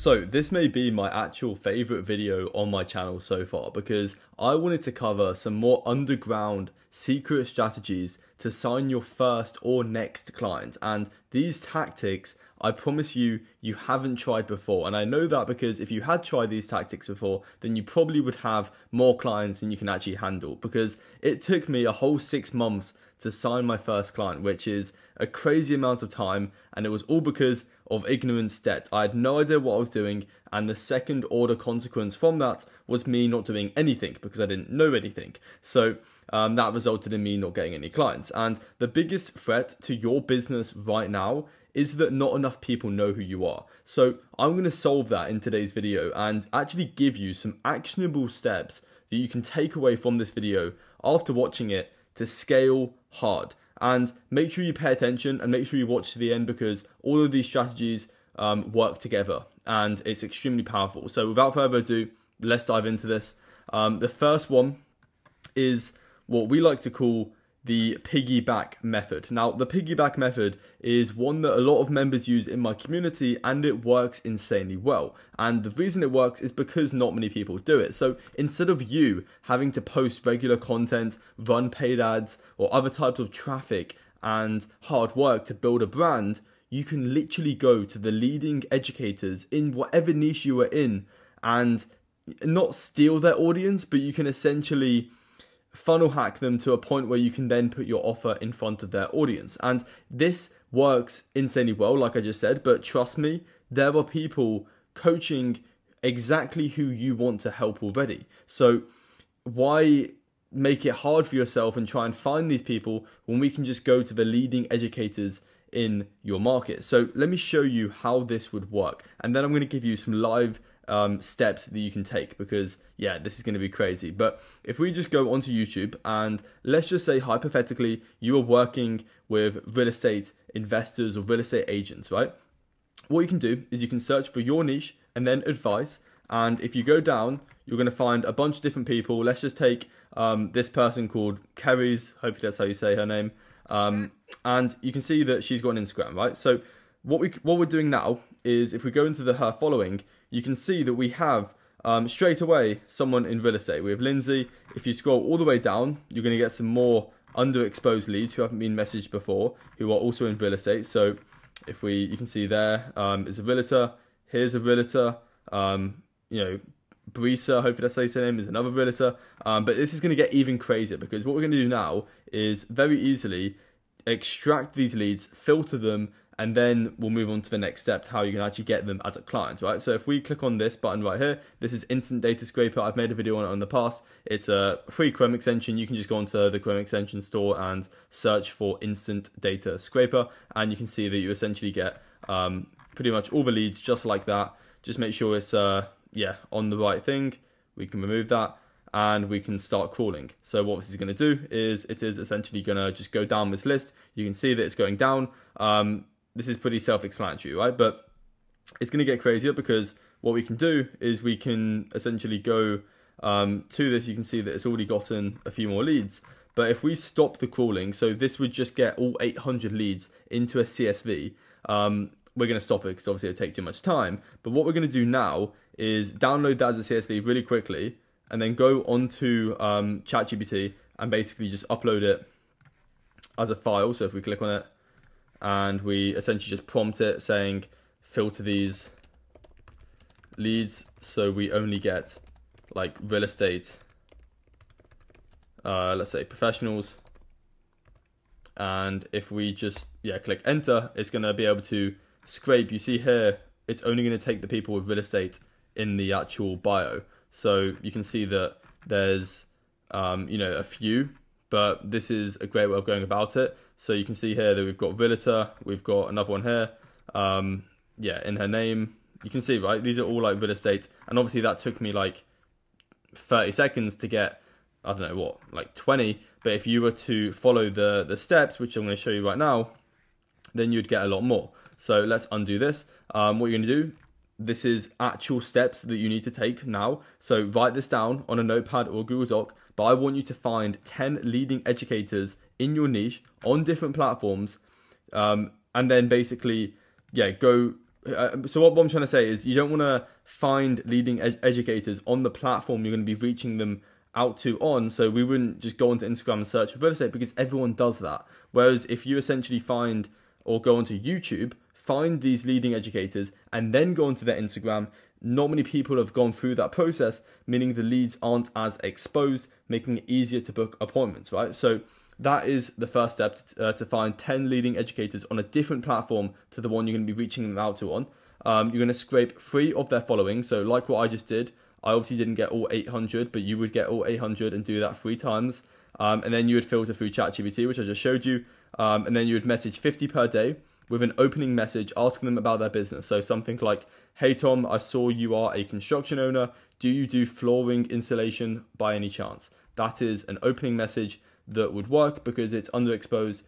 So this may be my actual favorite video on my channel so far because I wanted to cover some more underground secret strategies to sign your first or next client. And these tactics, I promise you, you haven't tried before. And I know that because if you had tried these tactics before, then you probably would have more clients than you can actually handle, because it took me a whole 6 months to sign my first client, which is a crazy amount of time, and it was all because of ignorance debt. I had no idea what I was doing, and the second order consequence from that was me not doing anything because I didn't know anything. So that resulted in me not getting any clients. And the biggest threat to your business right now is that not enough people know who you are. So I'm going to solve that in today's video and actually give you some actionable steps that you can take away from this video after watching it to scale hard. And make sure you pay attention and make sure you watch to the end, because all of these strategies work together and it's extremely powerful. So without further ado, let's dive into this. The first one is what we like to call the piggyback method. Now, the piggyback method is one that a lot of members use in my community, and it works insanely well. And the reason it works is because not many people do it. So instead of you having to post regular content, run paid ads, or other types of traffic and hard work to build a brand, you can literally go to the leading educators in whatever niche you are in and not steal their audience, but you can essentially funnel hack them to a point where you can then put your offer in front of their audience. And this works insanely well, like I just said, but trust me, there are people coaching exactly who you want to help already. So why make it hard for yourself and try and find these people when we can just go to the leading educators in your market? So let me show you how this would work, and then I'm going to give you some live steps that you can take, because yeah, this is going to be crazy. But if we just go onto YouTube and let's just say hypothetically you are working with real estate investors or real estate agents, right? What you can do is you can search for your niche and then advice, and if you go down, you're going to find a bunch of different people. Let's just take this person called Kerry's, hopefully that's how you say her name, and you can see that she's got an Instagram, right? So what we're doing now is, if we go into her following, you can see that we have straight away someone in real estate. We have Lindsay. If you scroll all the way down, you're going to get some more underexposed leads who haven't been messaged before, who are also in real estate. So if you can see there is a realtor. Here's a realtor. Brisa, hopefully that's how you say her name, is another realtor. But this is going to get even crazier, because what we're going to do now is very easily extract these leads, filter them, and then we'll move on to the next step, how you can actually get them as a client, right? So if we click on this button right here, this is Instant Data Scraper. I've made a video on it in the past. It's a free Chrome extension. You can just go onto the Chrome extension store and search for Instant Data Scraper, and you can see that you essentially get pretty much all the leads just like that. Just make sure it's on the right thing. We can remove that and we can start crawling. So what this is going to do is it is essentially going to just go down this list. You can see that it's going down. This is pretty self-explanatory, right? But it's going to get crazier, because what we can do is we can essentially go to this. You can see that it's already gotten a few more leads. But if we stop the crawling, so this would just get all 800 leads into a CSV. We're going to stop it because obviously it'll take too much time. But what we're going to do now is download that as a CSV really quickly, and then go onto ChatGPT and basically just upload it as a file. So if we click on it, and we essentially just prompt it saying, filter these leads so we only get like real estate, let's say professionals. And if we just click enter, it's going to be able to scrape. You see here, it's only going to take the people with real estate in the actual bio. So you can see that there's a few, but this is a great way of going about it. So you can see here that we've got realtor, we've got another one here, in her name. You can see, right, these are all like real estate, and obviously that took me like 30 seconds to get, I don't know what, like 20. But if you were to follow the steps, which I'm going to show you right now, then you'd get a lot more. So let's undo this. What you're going to do, this is actual steps that you need to take now. So write this down on a notepad or a Google Doc, but I want you to find 10 leading educators in your niche on different platforms, and then basically, go So what I'm trying to say is you don't want to find leading educators on the platform you're going to be reaching them out to on. So we wouldn't just go onto Instagram and search for real estate because everyone does that. Whereas if you essentially find or go onto YouTube, find these leading educators and then go onto their Instagram, not many people have gone through that process, meaning the leads aren't as exposed, making it easier to book appointments, right? So that is the first step to find 10 leading educators on a different platform to the one you're going to be reaching them out to on. You're going to scrape 3 of their following. So like what I just did, I obviously didn't get all 800, but you would get all 800 and do that 3 times. And then you would filter through ChatGPT, which I just showed you. And then you would message 50 per day with an opening message asking them about their business. So something like, hey Tom, I saw you are a construction owner. Do you do flooring insulation by any chance? That is an opening message that would work because it's underexposed.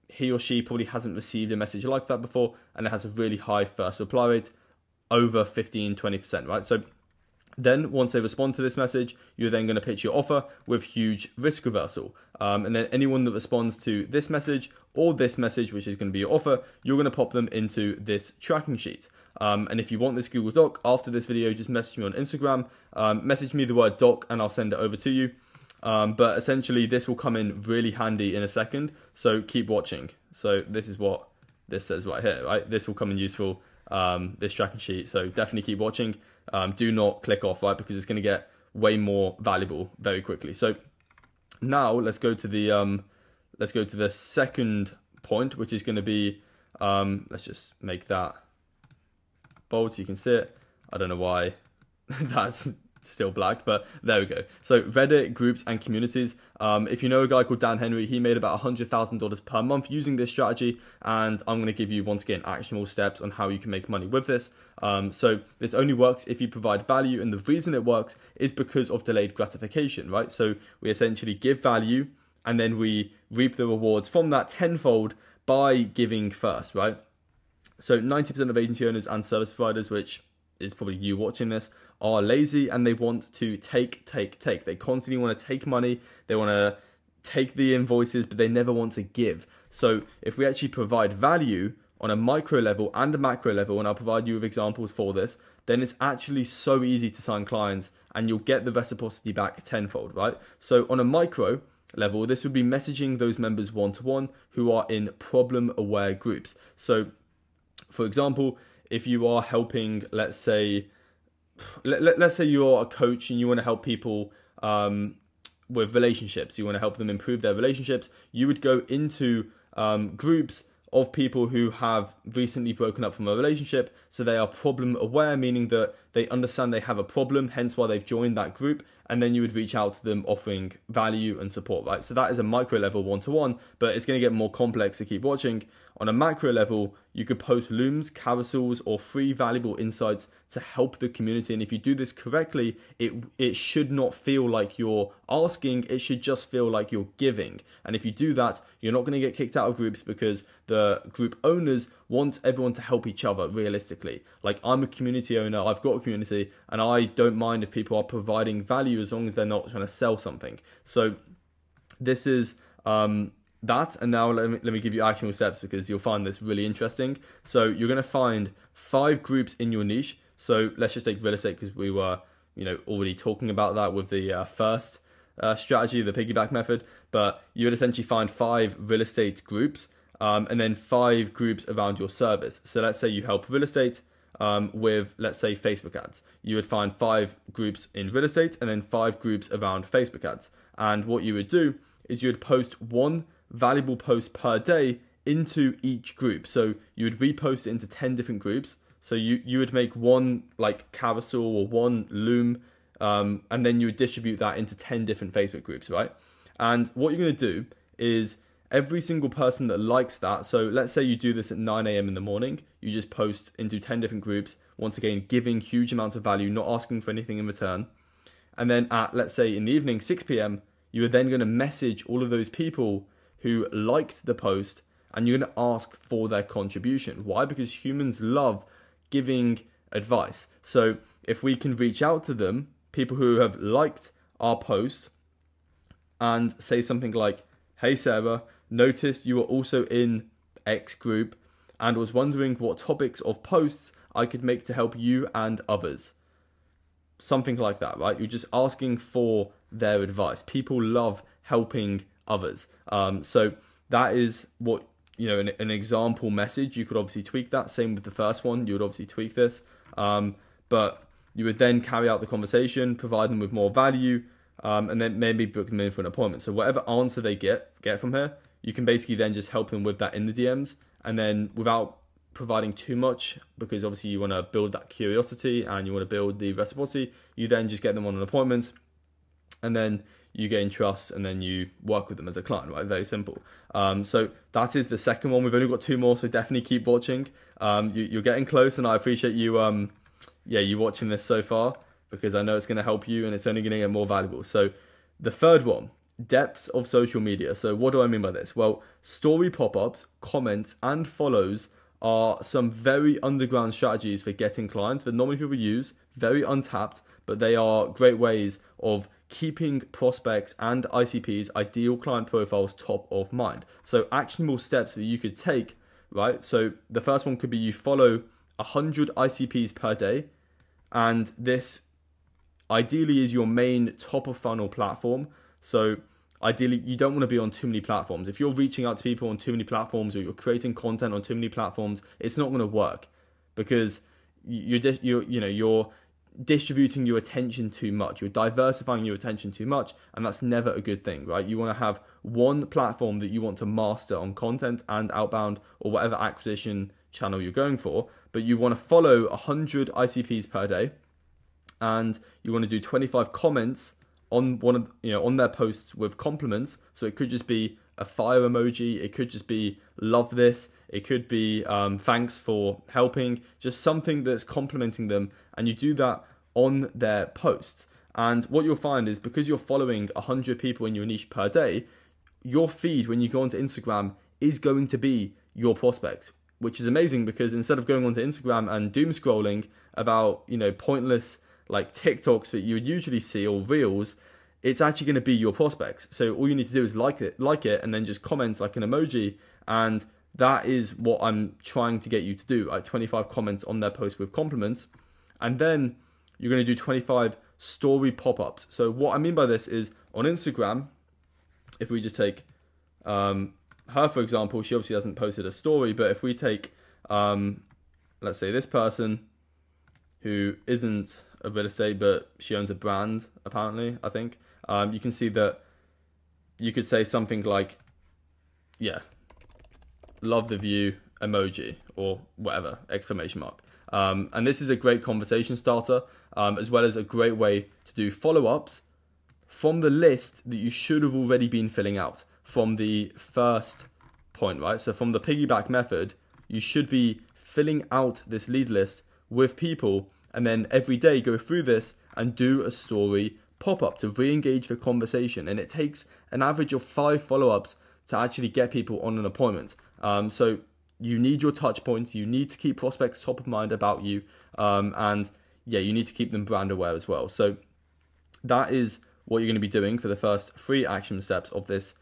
He or she probably hasn't received a message like that before, and it has a really high first reply rate, over 15-20%, right? So then once they respond to this message, you're then going to pitch your offer with huge risk reversal. And then anyone that responds to this message or this message, which is going to be your offer, you're going to pop them into this tracking sheet. And if you want this Google Doc after this video, just message me on Instagram, message me the word doc and I'll send it over to you. But essentially this will come in really handy in a second. So keep watching. So this is what this says right here, right? This will come in useful, this tracking sheet. So definitely keep watching. Do not click off, right? Because it's going to get way more valuable very quickly. So now let's go to the second point, which is going to be, let's just make that bold so you can see it. I don't know why that's still black, but there we go. So Reddit, groups and communities. If you know a guy called Dan Henry, he made about $100,000 per month using this strategy, and I'm going to give you once again actionable steps on how you can make money with this. So this only works if you provide value, and the reason it works is because of delayed gratification, right? So we essentially give value and then we reap the rewards from that tenfold by giving first, right? So 90% of agency owners and service providers, which is probably you watching this, are lazy and they want to take. They constantly want to take money. They want to take the invoices, but they never want to give. So if we actually provide value on a micro level and a macro level, and I'll provide you with examples for this, then it's actually so easy to sign clients and you'll get the reciprocity back tenfold, right? So on a micro level, this would be messaging those members one-to-one who are in problem-aware groups. So for example, if you are helping, let's say you're a coach and you want to help people with relationships, you want to help them improve their relationships, you would go into groups of people who have recently broken up from a relationship. So they are problem aware, meaning that they understand they have a problem, hence why they've joined that group. And then you would reach out to them offering value and support, right? So that is a micro level one-to-one, but it's going to get more complex, to keep watching. On a macro level, you could post looms, carousels, or free valuable insights to help the community. And if you do this correctly, it should not feel like you're asking, it should just feel like you're giving. And if you do that, you're not going to get kicked out of groups because the group owners want everyone to help each other realistically. Like, I'm a community owner, I've got a community, and I don't mind if people are providing value as long as they're not trying to sell something. So this is that, and now let me give you actionable steps because you'll find this really interesting. So you're going to find 5 groups in your niche. So let's just take real estate because we were already talking about that with the first strategy, the piggyback method. But you would essentially find 5 real estate groups and then 5 groups around your service. So let's say you help real estate with, let's say, Facebook ads. You would find 5 groups in real estate and then 5 groups around Facebook ads. And what you would do is you would post 1 valuable post per day into each group. So you would repost it into 10 different groups. So you would make 1 like carousel or 1 loom, and then you would distribute that into 10 different Facebook groups, right? And what you're going to do is every single person that likes that, so let's say you do this at 9 a.m. in the morning, you just post into 10 different groups, once again, giving huge amounts of value, not asking for anything in return. And then at, let's say in the evening, 6 p.m., you are then going to message all of those people who liked the post, and you're going to ask for their contribution. Why? Because humans love giving advice. So if we can reach out to them, people who have liked our post, and say something like, hey Sarah, noticed you were also in X group. and was wondering what topics of posts I could make to help you and others. Something like that, right? You're just asking for their advice. People love helping others. So that is what, an example message. You could obviously tweak that. Same with the first one. You would obviously tweak this. But you would then carry out the conversation, provide them with more value, and then maybe book them in for an appointment. So whatever answer they get from here, you can basically then just help them with that in the DMs. And then without providing too much, because obviously you want to build that curiosity and you want to build the reciprocity, you then just get them on an appointment, and then you gain trust, and then you work with them as a client, right? Very simple. So that is the second one. We've only got 2 more, so definitely keep watching. You're getting close, and I appreciate you, you watching this so far, because I know it's going to help you and it's only going to get more valuable. So the third one, depths of social media. So what do I mean by this? Well, story pop-ups, comments, and follows are some very underground strategies for getting clients that not many people use, very untapped, but they are great ways of keeping prospects and ICPs, ideal client profiles, top of mind. So actionable steps that you could take, right? So the first one could be you follow 100 ICPs per day, and this ideally is your main top of funnel platform. So ideally, you don't want to be on too many platforms. If you're reaching out to people on too many platforms, or you're creating content on too many platforms, it's not going to work, because you're distributing your attention too much. You're diversifying your attention too much, and that's never a good thing, right? You want to have one platform that you want to master on content and outbound, or whatever acquisition channel you're going for, but you want to follow 100 ICPs per day, and you want to do 25 comments on on their posts with compliments. So it could just be a fire emoji, it could just be love this, it could be thanks for helping, just something that's complimenting them, and you do that on their posts. And what you'll find is, because you're following 100 people in your niche per day, your feed when you go onto Instagram is going to be your prospects, which is amazing, because instead of going onto Instagram and doom scrolling about pointless like TikToks that you would usually see, or reels, it's actually going to be your prospects. So all you need to do is like it, and then just comment like an emoji. And that is what I'm trying to get you to do, right? 25 comments on their post with compliments. And then you're going to do 25 story pop-ups. So what I mean by this is, on Instagram, if we just take her, for example, she obviously hasn't posted a story, but if we take, let's say this person who isn't a real estate, but she owns a brand, apparently, I think, you can see that you could say something like, love the view emoji, or whatever, exclamation mark. And this is a great conversation starter, as well as a great way to do follow-ups from the list that you should have already been filling out from the first point, right? So from the piggyback method, you should be filling out this lead list with people, and then every day go through this and do a story pop-up to re-engage the conversation. And it takes an average of 5 follow-ups to actually get people on an appointment. So you need your touch points, you need to keep prospects top of mind about you, and you need to keep them brand aware as well. So that is what you're going to be doing for the first 3 action steps of this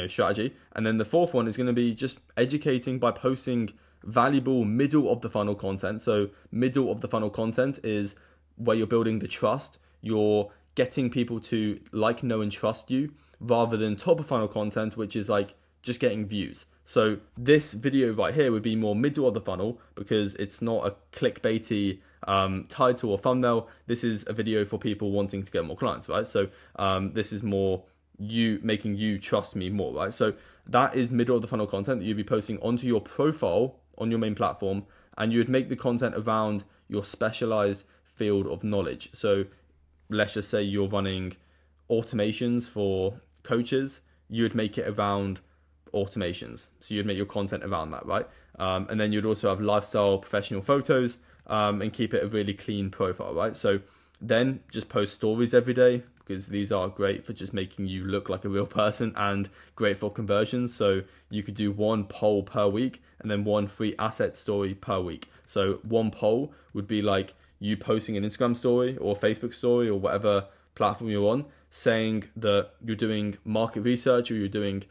strategy. And then the fourth one is going to be just educating by posting valuable middle of the funnel content. So middle of the funnel content is where you're building the trust. You're getting people to like, know, and trust you, rather than top of funnel content, which is like just getting views. So this video right here would be more middle of the funnel, because it's not a clickbaity title or thumbnail. This is a video for people wanting to get more clients, right? So this is more you making you trust me more, right? So that is middle of the funnel content that you'd be posting onto your profile on your main platform, and you would make the content around your specialized field of knowledge. So let's just say you're running automations for coaches, you would make it around automations. So you'd make your content around that, right? And then you'd also have lifestyle professional photos, and keep it a really clean profile, right? So then just post stories every day, because these are great for just making you look like a real person, and great for conversions. So you could do 1 poll per week, and then 1 free asset story per week. So 1 poll would be like you posting an Instagram story or Facebook story or whatever platform you're on, saying that you're doing market research, or you're doing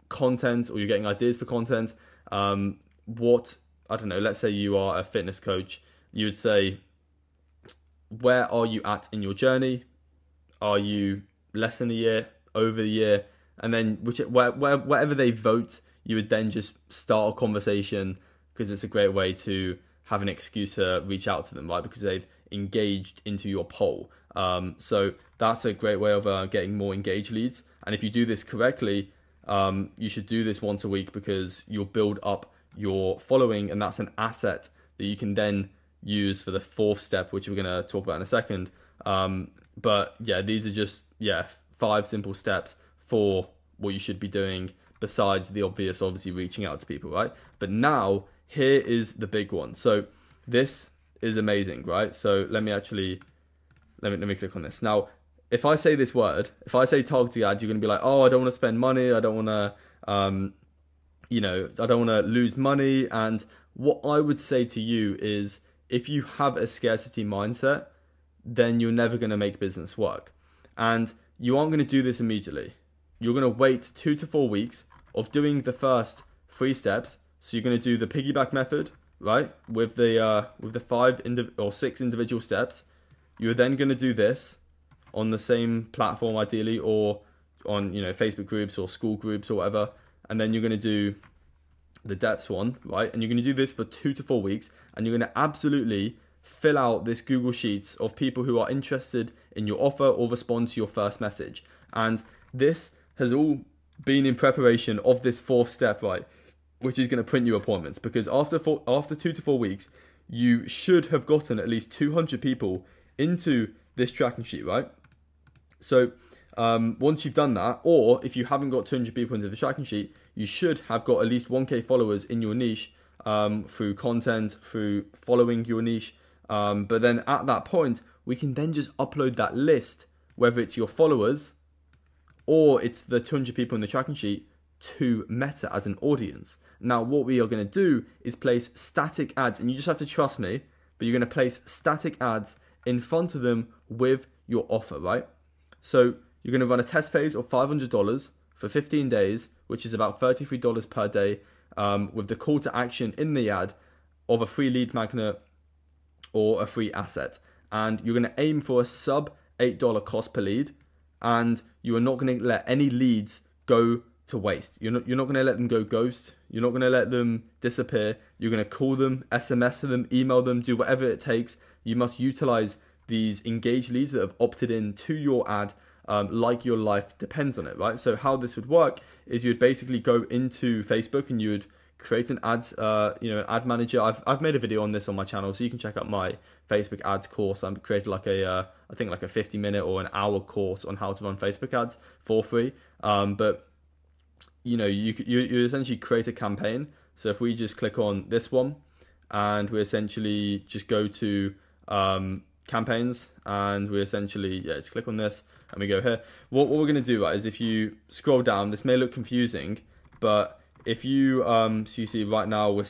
content, or you're getting ideas for content, what, I don't know, let's say you are a fitness coach, you would say, where are you at in your journey? Are you less than a year, over a year? And then whatever they vote, you would then just start a conversation, because it's a great way to have an excuse to reach out to them, right? Because they've engaged into your poll. So that's a great way of getting more engaged leads. And if you do this correctly, you should do this once a week, because you'll build up your following, and that's an asset that you can then use for the fourth step, which we're going to talk about in a second. But yeah, these are just 5 simple steps for what you should be doing, besides the obvious, obviously reaching out to people, right? But now here is the big one. So this is amazing, right? So let me click on this. Now, if I say this word, if I say targeted ads, you're going to be like, oh, I don't want to spend money. I don't want to, I don't want to lose money. And what I would say to you is, if you have a scarcity mindset, then you're never going to make business work. And you aren't going to do this immediately. You're going to wait 2 to 4 weeks of doing the first 3 steps. So you're going to do the piggyback method, right? With the 6 individual steps. You're then going to do this on the same platform, ideally, or on, Facebook groups or school groups or whatever. And then you're going to do the depth one, right? And you're going to do this for 2 to 4 weeks, and you're going to absolutely fill out this Google Sheets of people who are interested in your offer or respond to your first message. And this has all been in preparation of this 4th step, right? Which is going to print you appointments, because after 2 to 4 weeks, you should have gotten at least 200 people into this tracking sheet, right? So once you've done that, or if you haven't got 200 people into the tracking sheet, you should have got at least 1K followers in your niche, through content, through following your niche. But then at that point, we can then just upload that list, whether it's your followers or it's the 200 people in the tracking sheet, to Meta as an audience. Now, what we are going to do is place static ads, and you just have to trust me, but you're going to place static ads in front of them with your offer, right? So you're going to run a test phase of $500 for 15 days, which is about $33 per day, with the call to action in the ad of a free lead magnet or a free asset. And you're going to aim for a sub $8 cost per lead, and you are not going to let any leads go to waste. You're not going to let them go ghost. You're not going to let them disappear. You're going to call them, SMS them, email them, do whatever it takes. You must utilize these engaged leads that have opted in to your ad, like your life depends on it, right? So how this would work is you'd basically go into Facebook and you would create an ads, an ad manager. I've made a video on this on my channel, so you can check out my Facebook ads course. I've created like a 50-minute or an hour course on how to run Facebook ads for free. But you essentially create a campaign. So if we just click on this one, and we essentially just go to campaigns, and we essentially just click on this, and we go here. What we're going to do, right, is if you scroll down, this may look confusing, but if you so you see right now we're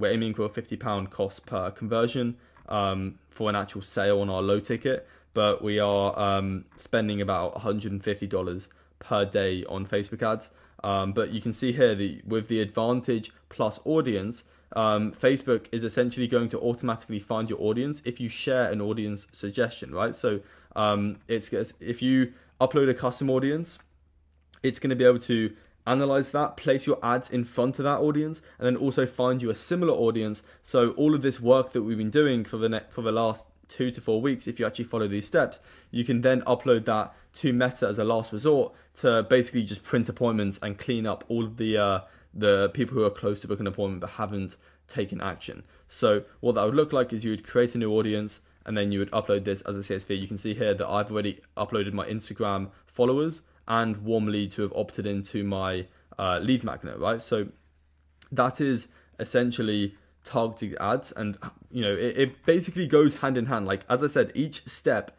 aiming for a £50 cost per conversion for an actual sale on our low ticket, but we are spending about $150 per day on Facebook ads. But you can see here that with the Advantage Plus audience, Facebook is essentially going to automatically find your audience if you share an audience suggestion, right? So if you upload a custom audience, it's going to be able to analyze that, place your ads in front of that audience, and then also find you a similar audience. So all of this work that we've been doing for the last 2 to 4 weeks, if you actually follow these steps, you can then upload that to Meta as a last resort to basically just print appointments and clean up all of the people who are close to booking an appointment but haven't taken action. So what that would look like is you would create a new audience, and then you would upload this as a CSV. You can see here that I've already uploaded my Instagram followers and warm leads who have opted into my lead magnet, right? So that is essentially targeted ads, and it basically goes hand in hand. Like, as I said, each step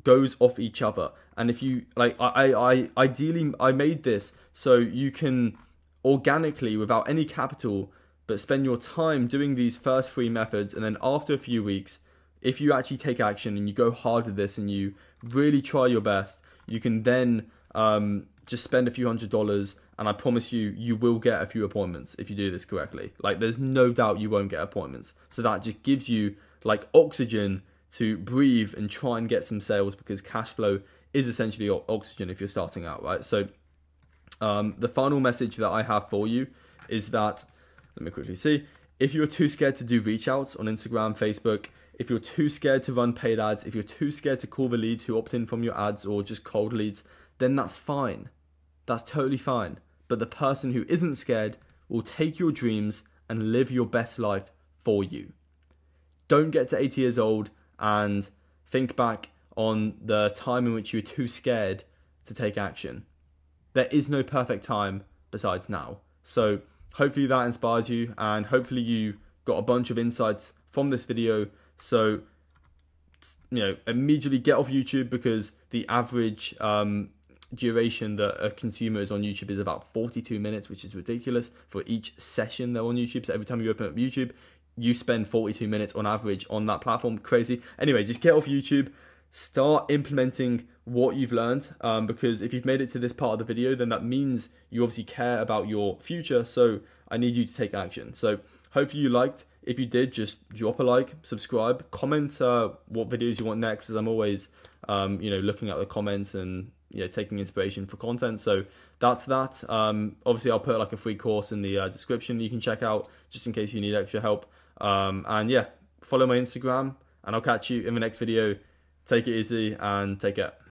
goes off each other. And if you like, I ideally made this so you can organically, without any capital, but spend your time doing these first 3 methods, and then after a few weeks, if you actually take action and you go hard with this and you really try your best, you can then just spend a few $100s, and I promise you, you will get a few appointments if you do this correctly. Like, there's no doubt you won't get appointments. So that just gives you like oxygen to breathe and try and get some sales, because cash flow is essentially oxygen if you're starting out, right? So the final message that I have for you is that, let me quickly see, if you're too scared to do reach outs on Instagram, Facebook, if you're too scared to run paid ads, if you're too scared to call the leads who opt in from your ads or just cold leads, then that's fine. That's totally fine. But the person who isn't scared will take your dreams and live your best life for you. Don't get to 80 years old and think back on the time in which you were too scared to take action. There is no perfect time besides now. So hopefully that inspires you, and hopefully you got a bunch of insights from this video. So, immediately get off YouTube, because the average duration that a consumer is on YouTube is about 42 minutes, which is ridiculous for each session they're on YouTube. So every time you open up YouTube, you spend 42 minutes on average on that platform. Crazy. Anyway, just get off YouTube, start implementing what you've learned, because if you've made it to this part of the video, then that means you obviously care about your future. So I need you to take action. So hopefully you liked. If you did, just drop a like, subscribe, comment what videos you want next, as I'm always looking at the comments and taking inspiration for content. So that's that. Obviously I'll put like a free course in the description you can check out, just in case you need extra help. And yeah, follow my Instagram, and I'll catch you in the next video. Take it easy and take care.